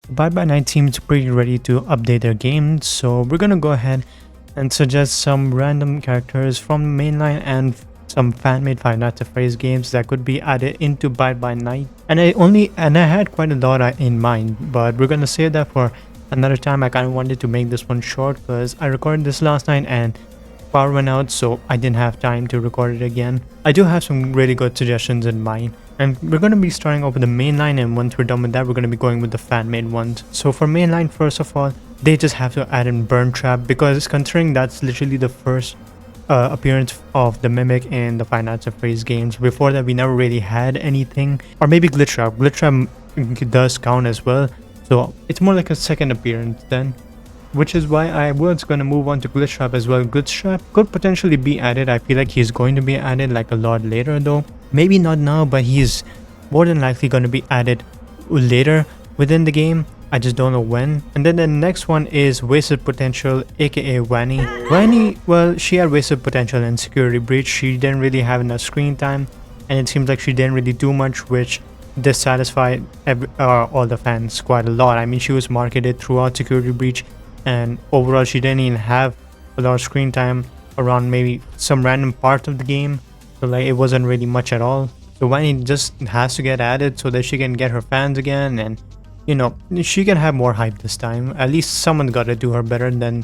Bye Bye Night seems pretty ready to update their game, so we're gonna go ahead and suggest some random characters from Mainline and some fan-made Five Nights at Freddy's games that could be added into Bye Bye Night. And I had quite a lot in mind, but we're gonna save that for another time. I kind of wanted to make this one short because I recorded this last night and power went out, so I didn't have time to record it again. I do have some really good suggestions in mind, and we're going to be starting off with the mainline, and once we're done with that, we're going to be going with the fan-made ones. So for mainline, first of all, they just have to add in Burn Trap, because considering that's literally the first appearance of the Mimic in the Five Nights at Freddy's games. Before that, we never really had anything. Or maybe Glitch Trap. Glitch Trap does count as well, so it's more like a second appearance then. Which is why I was going to move on to Glitch Trap as well. Glitch Trap could potentially be added. I feel like he's going to be added like a lot later though. Maybe not now, but he's more than likely going to be added later within the game. I just don't know when. And then the next one is Wasted Potential, aka Vanny. Vanny, well, she had wasted potential in Security Breach. She didn't really have enough screen time, and it seems like she didn't really do much, which dissatisfied all the fans quite a lot. I mean, she was marketed throughout Security Breach, and overall she didn't even have a lot of screen time around maybe some random part of the game, so like it wasn't really much at all. So Vanny just has to get added so that she can get her fans again, and you know, she can have more hype this time. At least someone got to do her better than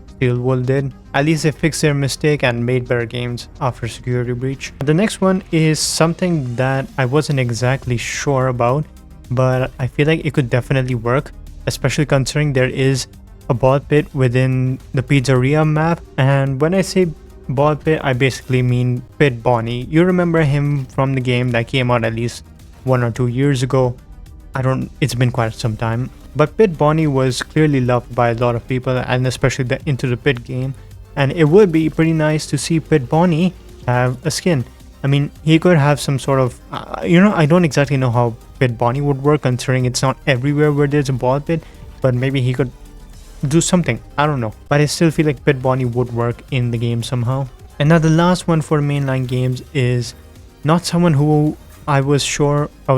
Steelwool did. At least they fixed their mistake and made better games after Security Breach. The next one is something that I wasn't exactly sure about, but I feel like it could definitely work, especially considering there is a ball pit within the pizzeria map. And when I say ball pit, I basically mean Pit Bonnie. You remember him from the game that came out at least 1 or 2 years ago. It's been quite some time, but Pit Bonnie was clearly loved by a lot of people, and especially the Into the Pit game, and it would be pretty nice to see Pit Bonnie have a skin. I mean, he could have some sort of I don't exactly know how Pit Bonnie would work, considering it's not everywhere where there's a ball pit, but maybe he could do something, I don't know, but I still feel like Pit Bonnie would work in the game somehow. And now the last one for mainline games is not someone who I was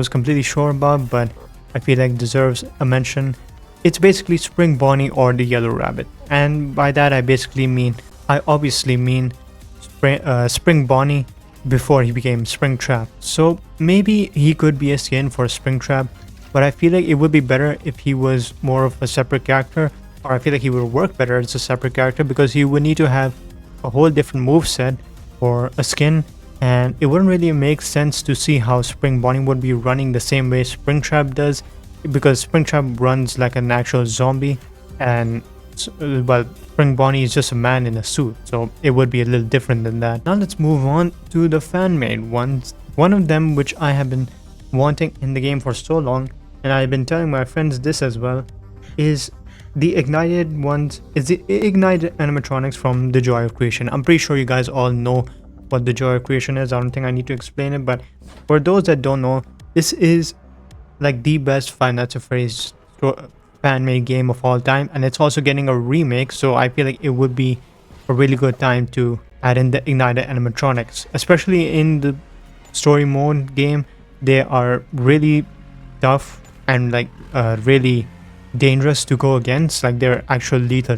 completely sure about, but I feel like deserves a mention. It's basically Spring Bonnie or the Yellow Rabbit, and by that I obviously mean Spring Bonnie before he became Spring Trap. So maybe he could be a skin for Spring Trap, but I feel like it would be better if he was more of a separate character, or I feel like he would work better as a separate character, because he would need to have a whole different moveset for a skin, and it wouldn't really make sense to see how Spring Bonnie would be running the same way Spring Trap does, because Spring Trap runs like an actual zombie, and well, Spring Bonnie is just a man in a suit, so it would be a little different than that. Now let's move on to the fan-made ones. One of them, which I have been wanting in the game for so long, and I've been telling my friends this as well, is the ignited ones. Is the ignited animatronics from the Joy of Creation. I'm pretty sure you guys all know what the Joy of Creation is. I don't think I need to explain it, but for those that don't know, this is like the best Five Nights at Freddy's fan-made game of all time, and it's also getting a remake, so I feel like it would be a really good time to add in the ignited animatronics, especially in the story mode game. They are really tough and like really dangerous to go against, like they're actual lethal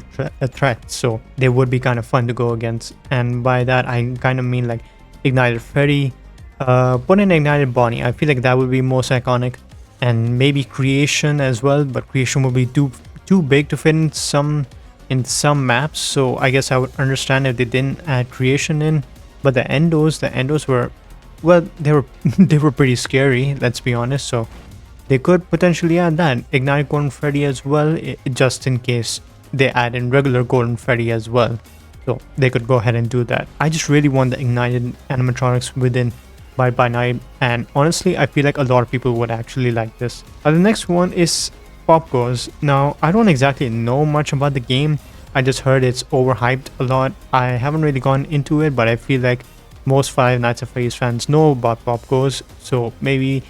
threats, so they would be kind of fun to go against. And by that I kind of mean like ignited Freddy, put in ignited Bonnie. I feel like that would be most iconic, and maybe Creation as well, but Creation would be too big to fit in some maps, so I guess I would understand if they didn't add Creation in. But the endos were, well, they were pretty scary, let's be honest, so they could potentially add that. Ignite Golden Freddy as well, just in case they add in regular Golden Freddy as well. So they could go ahead and do that. I just really want the ignited animatronics within Bye Bye Night, and honestly I feel like a lot of people would actually like this. The next one is Pop Goes. Now I don't exactly know much about the game. I just heard it's overhyped a lot. I haven't really gone into it, but I feel like most Five Nights at Freddy's fans know about Pop Goes, so maybe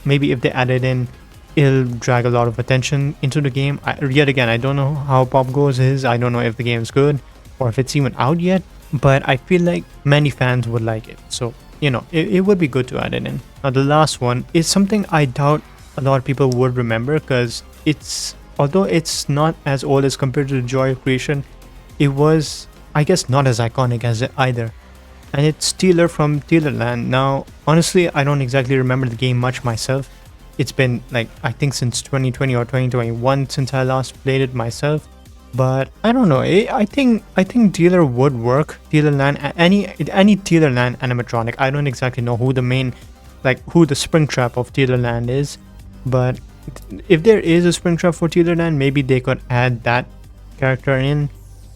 if they add it in, it'll drag a lot of attention into the game. Yet again, I don't know how Pop Goes is. I don't know if the game's good or if it's even out yet, but I feel like many fans would like it, so you know, it would be good to add it in. Now the last one is something I doubt a lot of people would remember, because it's although it's not as old as compared to the Joy of Creation, it was, I guess, not as iconic as it either. And it's Teeler from Teelerland. Now, honestly, I don't exactly remember the game much myself. It's been like, I think since 2020 or 2021 since I last played it myself. But I don't know. I think Teeler would work. Teelerland, any Teelerland animatronic. I don't exactly know who the main, like who the Springtrap of Teelerland is, but if there is a Springtrap for Teelerland, maybe they could add that character in,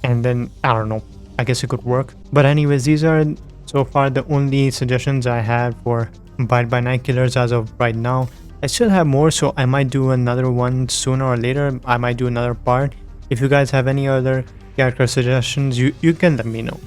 and then I don't know. I guess it could work. But anyways, these are so far the only suggestions I had for Bite by Night Killers as of right now. I still have more, so I might do another one sooner or later. I might do another part. If you guys have any other character suggestions, you can let me know.